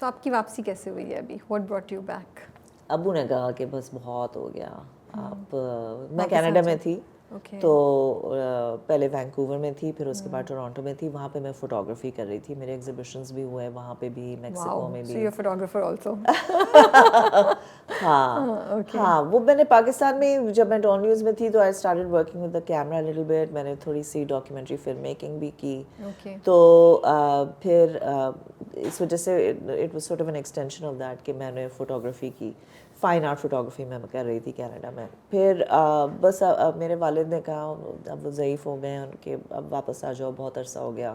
So آپ کی واپسی کیسے ہوئی ہے ابھی؟ What brought you back? ابو نے کہا کہ بس بہت ہو گیا. آپ میں کینیڈا میں تھی تو پہلے وینکوور میں تھی, پھر اس کے بعد ٹورانٹو میں تھی. وہاں پہ میں فوٹوگرافی کر رہی تھی, میرے ایگزیبیشنز بھی ہوئے وہاں پہ بھی, میکسیکو میں بھی. So you're a photographer also. ہاں وہ میں نے پاکستان میں جب میں ڈان نیوز میں تھی تو I started working with the camera little bit. میں نے تھوڑی سی ڈاکیومنٹری فلم میکنگ بھی کی. تو پھر اس وجہ سے it was sort of an extension of that کہ میں نے فوٹوگرافی کی, فائن آرٹ فوٹوگرافی میں کر رہی تھی کینیڈا میں. پھر بس میرے والد نے کہا, اب وہ ضعیف ہو گئے ہیں ان کے, اب واپس آ جاؤ, بہت عرصہ ہو گیا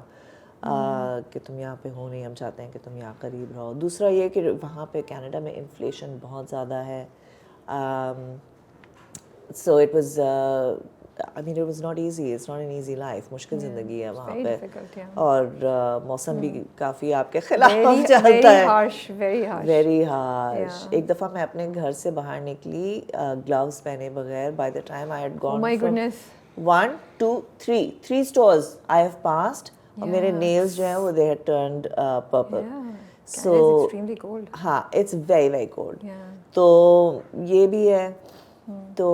کہ تم یہاں پہ ہو نہیں, ہم چاہتے ہیں کہ تم یہاں قریب رہو. دوسرا یہ کہ وہاں پہ کینیڈا میں انفلیشن بہت زیادہ ہے. So it was I mean, it was not easy. It's not an easy life. مشکل زندگی ہے وہاں پہ, اور موسم بھی کافی آپ کے خلاف چلتا ہے. Very harsh. ایک دفعہ میں اپنے گھر سے باہر نکلی گلوز پہنے بغیر. By the time I had gone from 1 2 3 stores I have passed, اور میرے nails جو ہیں وہ they had turned purple. So ہاں, it's very very cold. تو یہ بھی ہے. تو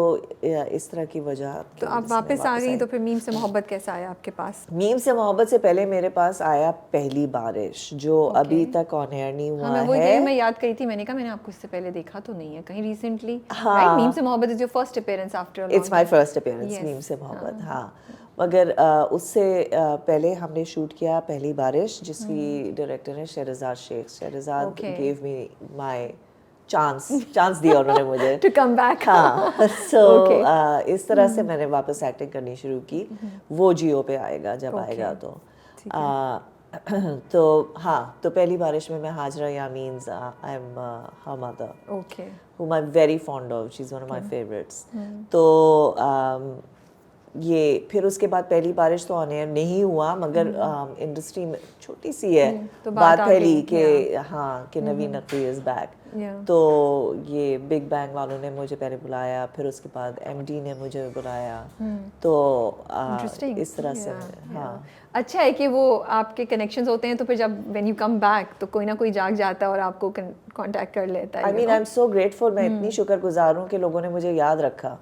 اس طرح کی وجہ. تو آپ واپس آ گئی, تو پھر میم سے محبت کیسا آیا آپ کے پاس؟ میم سے محبت سے پہلے میرے پاس آیا پہلی بارش, جو ابھی تک آن ایئر نہیں ہوا ہے. میں یاد کری تھی, میں نے کہا میں نے آپ کو اس سے پہلے دیکھا تو نہیں ہے کہیں recently. Meem se Mohabbat is your first appearance after it's my first appearance Meem se Mohabbat. ہاں, مگر اس سے پہلے ہم نے شوٹ کیا پہلی بارش, جس کی ڈائریکٹر ہیں شہرزاد شیخ. شہرزاد گیو می مائی چانس دیا انہوں نے مجھے ٹو کم بیک. ہاں, سو اس طرح سے میں نے واپس ایکٹنگ کرنی شروع کی. وہ جیو پہ آئے گا جب آئے گا تو. تو ہاں, تو پہلی بارش میں Hajra Yamin's, I am her mother, whom I'm very fond of. She's one of my favorites. تو یہ پھر اس کے بعد پہلی بارش تو آن ایئر نہیں ہوا, مگر انڈسٹری میں چھوٹی سی ہے بات پھیلی کہ ہاں کہ نوین نقوی از بیک. تو یہ بگ بینگ والوں نے مجھے پہلے بلایا, پھر اس کے بعد ایم ڈی نے مجھے بلایا. تو اس طرح سے. ہاں, اچھا ہے کہ وہ آپ کے کنیکشنز ہوتے ہیں, تو پھر جب وین یو کم بیک تو کوئی نہ کوئی جاگ جاتا ہے اور آپ کو کانٹیکٹ کر لیتا ہے. I mean, I'm so grateful. میں اتنی شکر گزار ہوں کہ لوگوں نے مجھے یاد رکھا.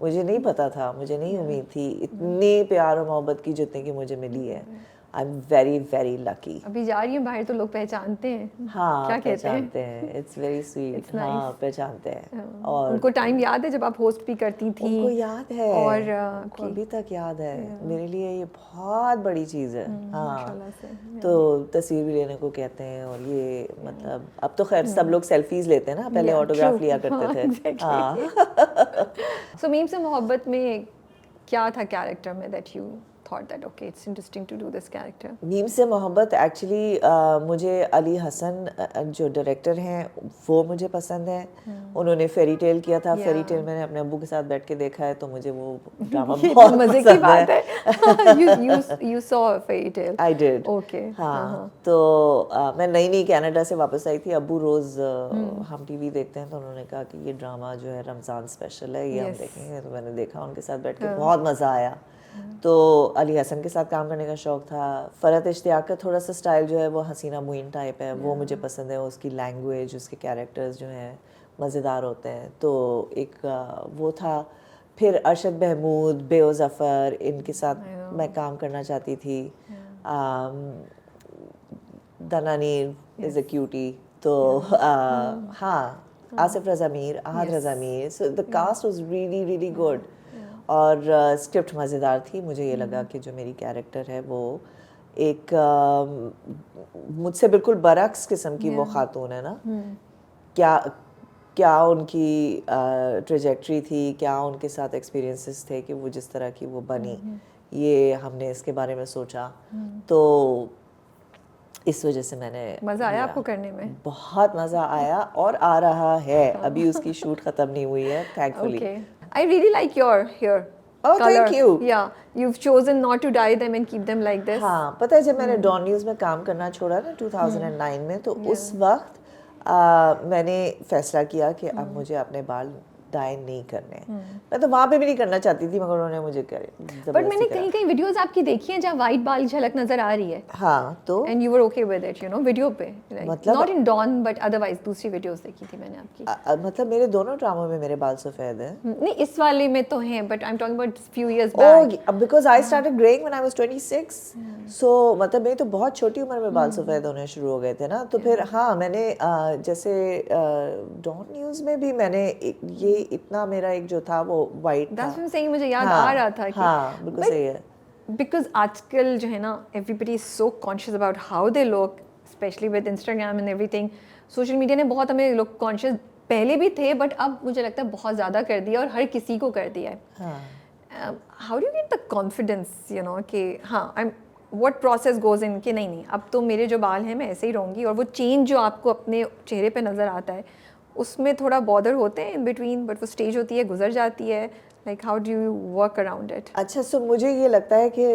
مجھے نہیں پتا تھا, مجھے نہیں امید تھی اتنی پیار اور محبت کی جتنے کی مجھے ملی ہے. I'm very very lucky. ابھی جا رہی ہیں باہر تو لوگ پہچانتے ہیں. ہاں, پہچانتے ہیں. It's very sweet. ہاں, پہچانتے ہیں. اور ان کو ٹائم یاد ہے جب آپ ہوسٹ بھی کرتی تھیں؟ ان کو یاد ہے, اور ابھی تک یاد ہے. میرے لیے یہ بہت بڑی چیز ہے. ہاں, تو تصویر بھی لینے کو کہتے ہیں, اور یہ مطلب اب تو خیر سب لوگ سیلفیز لیتے ہیں نا, پہلے آٹوگراف لیا کرتے تھے. ہاں. سو میم سے محبت میں کیا تھا کیریکٹر میں that you thought that okay it's interesting to do this character? میم سے محبت ایکچولی مجھے علی حسن جو ڈائریکٹر ہیں وہ مجھے پسند ہیں. انہوں نے فیری ٹیل کیا تھا. فیری ٹیل میں نے اپنے ابو کے ساتھ بیٹھ کے دیکھا ہے, تو مجھے وہ ڈرامہ بہت مزے کی بات ہے. You saw fairy tale? I did. Okay. ہاں, تو میں نئی کینیڈا سے واپس آئی تھی. ابو روز ہم ٹی وی دیکھتے ہیں, تو انہوں نے کہا کہ یہ ڈرامہ جو ہے رمضان اسپیشل ہے, یہ ہم دیکھیں گے. تو میں نے دیکھا, ان کے ساتھ بیٹھ کے بہت مزہ آیا. تو علی حسن کے ساتھ کام کرنے کا شوق تھا. فرحت اشتیاق کا تھوڑا سا اسٹائل جو ہے وہ حسینہ معین ٹائپ ہے, وہ مجھے پسند ہے. اس کی لینگویج, اس کے کیریکٹرز جو ہیں مزیدار ہوتے ہیں. تو ایک وہ تھا. پھر ارشد محمود, بیو ظفر, ان کے ساتھ میں کام کرنا چاہتی تھی. Dananeer is a cutie. تو ہاں, Asif Raza Mir, Ahad Raza Mir. So the cast was really really good. اور اسکرپٹ مزیدار تھی. مجھے یہ لگا کہ جو میری کیریکٹر ہے وہ ایک مجھ سے بالکل برعکس قسم کی وہ خاتون ہے نا. کیا ان کی ٹریجیکٹری تھی, کیا ان کے ساتھ ایکسپیرینسز تھے کہ وہ جس طرح کی وہ بنی, یہ ہم نے اس کے بارے میں سوچا. تو اس وجہ سے میں نے. مزہ آیا آپ کو کرنے میں؟ بہت مزہ آیا, اور آ رہا ہے. ابھی اس کی شوٹ ختم نہیں ہوئی ہے thankfully. I really like your hair. Oh, thank you. Yeah, you've chosen not to dye them and keep them like this. ہاں, پتہ ہے جب میں نے ڈان نیوز میں کام کرنا چھوڑا نا 2009 میں, تو اس وقت میں نے فیصلہ کیا کہ اب مجھے اپنے بال ڈائی نہیں کرنے. میں تو وہاں پہ بھی نہیں کرنا چاہتی تھی مگر انہوں نے مجھے کرے. بٹ میں نے کہیں کہیں ویڈیوز آپ کی دیکھی ہیں جہاں وائٹ بال جھلک نظر آ رہی ہے. ہاں تو and you were okay with it you know video پہ, not in don but otherwise دوسری ویڈیوز دیکھی تھی میں نے آپ کی. مطلب میرے دونوں ڈراموں میں میرے بال سفید ہیں. نہیں اس والے میں تو ہیں but I am talking about few years back. Because I started graying when I was 26. So مطلب میری تو بہت چھوٹی عمر میں بال سفید ہونے شروع ہو گئے تھے نا. تو پھر ہاں میں نے جیسے ڈان نیوز میں بھی میں نے یہ اتنا میرا ایک جو تھا وہ وائٹ تھا. That's what I'm saying, مجھے یاد آ رہا تھا کہ ہاں بالکل صحیح ہے. Because آج کل جو ہے نا everybody is so conscious about how they look, especially with Instagram and everything. Social media نے بہت ہمیں لوگ کانشیس پہلے بھی تھے بٹ اب مجھے لگتا ہے بہت زیادہ کر دیا اور ہر کسی کو کر دیا ہے. How do you get the confidence you know کہ ہاں واٹ پروسیس گوز ان کہ نہیں اب تو میرے جو بال ہیں میں ایسے ہی رہوں گی, اور وہ چینج جو آپ کو اپنے چہرے پہ نظر آتا ہے اس میں تھوڑا بادر ہوتے ہیں ان بٹوین, بٹ وہ اسٹیج ہوتی ہے گزر جاتی ہے. Like how do you work around it? اچھا سو مجھے یہ لگتا ہے کہ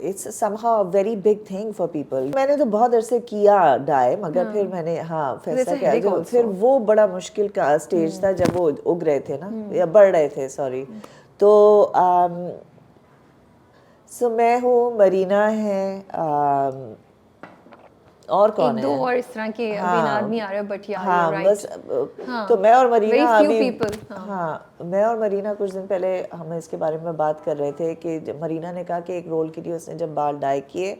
it's somehow a very big thing for people. میں نے تو بہت عرصے کیا ڈائی مگر پھر میں نے ہاں فیصلہ کیا. پھر وہ بڑا مشکل کا اسٹیج تھا جب وہ اگ رہے تھے نا یا بڑھ رہے تھے سوری. تو سو میں ہوں, مرینا ہے, اور کون ہے, دو اور اس طرح کے ابھی آدمی آ رہے بٹ ہاں بس. تو میں اور مرینا ابھی ہاں میں اور مرینا کچھ دن پہلے ہم اس کے بارے میں بات کر رہے تھے کہ مرینا نے کہا کہ ایک رول کے لیے اس نے جب بال ڈائی کیے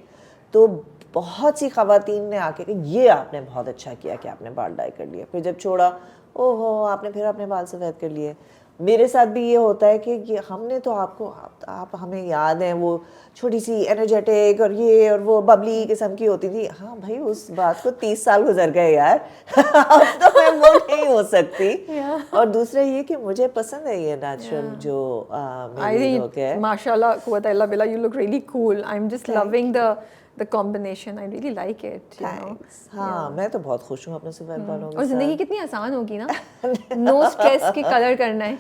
تو بہت سی خواتین نے آ کے کہ یہ آپ نے بہت اچھا کیا کہ آپ نے بال ڈائی کر لیا. پھر جب چھوڑا او ہو آپ نے پھر اپنے بال سفید کر لیے. میرے ساتھ بھی یہ ہوتا ہے کہ ہم نے تو آپ ہمیں یاد ہیں وہ چھوٹی سی انرجیٹک اور یہ اور وہ ببلی قسم کی ہوتی تھی. ہاں بھائی اس بات کو 30 سال گزر گئے یار, اب تو میں وہ نہیں ہو سکتی. اور دوسرا یہ کہ مجھے پسند ہے یہ نیچرل جو میری لوگ ہے. ماشاء اللہ قوت الا باللہ, you look really cool. I am just loving the combination. I really like it, you know. ہاں میں تو بہت خوش ہوں اپنے سفید بالوں کے ساتھ. اور زندگی کتنی آسان ہوگی نا, نو اسٹریس کہ کلر کرنا ہے.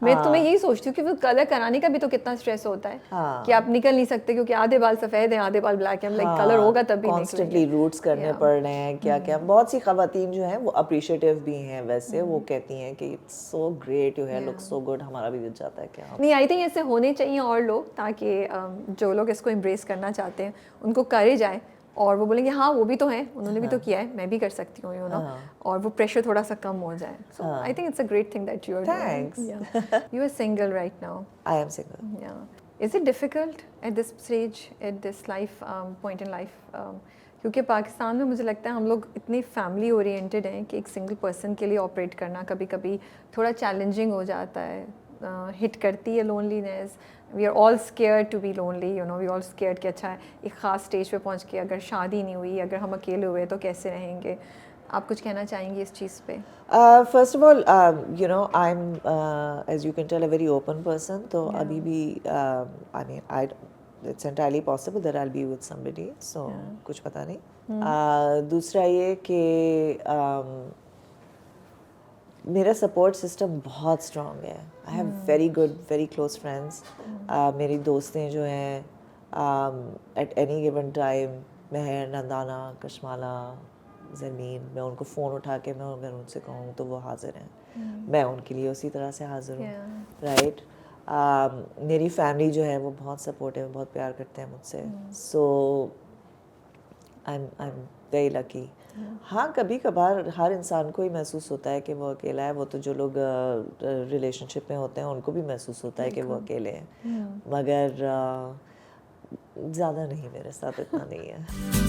میں تو میں یہی سوچتی ہوں کہ وہ کلر کرانے کا بھی تو کتنا اسٹریس ہوتا ہے کہ آپ نکل نہیں سکتے کیونکہ آدھے بال سفید ہیں آدھے بال بلیک ہیں. لائک کلر ہوگا تب بھی کانسٹنٹلی روٹس کرنے پڑ رہے ہیں کیا کیا. بہت سی خواتین جو ہیں وہ اپریشیٹیو بھی ہیں ویسے, وہ کہتی ہیں کہ it's so great, you hair look so good. ہمارا بھی دل چاہتا ہے کہ نہیں, آئی تھنک ایسے ہونے چاہیے اور لوگ, تاکہ جو لوگ اس کو امبریس کرنا چاہتے ہیں ان کو کریج آئے اور وہ بولیں گے ہاں وہ بھی تو ہیں, انہوں نے بھی تو کیا ہے, میں بھی کر سکتی ہوں, یو نو, اور وہ پریشر تھوڑا سا کم ہو جائے. So I think it's a great thing that you are doing. You are single right now. I am single. Yeah. Is it difficult at this stage, at this life point in life? کیونکہ پاکستان میں مجھے لگتا ہے ہم لوگ اتنے family oriented ہیں کہ ایک سنگل پرسن کے لیے آپریٹ کرنا کبھی کبھی تھوڑا چیلنجنگ ہو جاتا ہے. ہٹ کرتی ہے loneliness. We are all scared to be lonely, you know, we all scared کہ اچھا ایک خاص اسٹیج پہ پہنچ کے اگر شادی نہیں ہوئی, اگر ہم اکیلے ہوئے تو کیسے رہیں گے. آپ کچھ کہنا چاہیں گے اس چیز پہ؟ First of all you know I am as you can tell a very open person. تو ابھی بھی I mean it's entirely possible that I will be with somebody, so کچھ پتہ نہیں. دوسرا یہ کہ میرا سپورٹ سسٹم بہت اسٹرانگ ہے. I have very good very close friends. میری دوستیں جو ہیں ایٹ اینی گیون ٹائم, مہر, نندانہ, کشمالہ, زمین, میں ان کو فون اٹھا کے میں اگر ان سے کہوں تو وہ حاضر ہیں, میں ان کے لیے اسی طرح سے حاضر ہوں. رائٹ. میری فیملی جو ہے وہ بہت سپورٹیو, بہت پیار کرتے ہیں مجھ سے. سو آئی ایم ویری لکی. ہاں کبھی کبھار ہر انسان کو ہی محسوس ہوتا ہے کہ وہ اکیلا ہے. وہ تو جو لوگ ریلیشن شپ میں ہوتے ہیں ان کو بھی محسوس ہوتا ہے کہ وہ اکیلے ہیں, مگر زیادہ نہیں, میرے ساتھ اتنا نہیں ہے.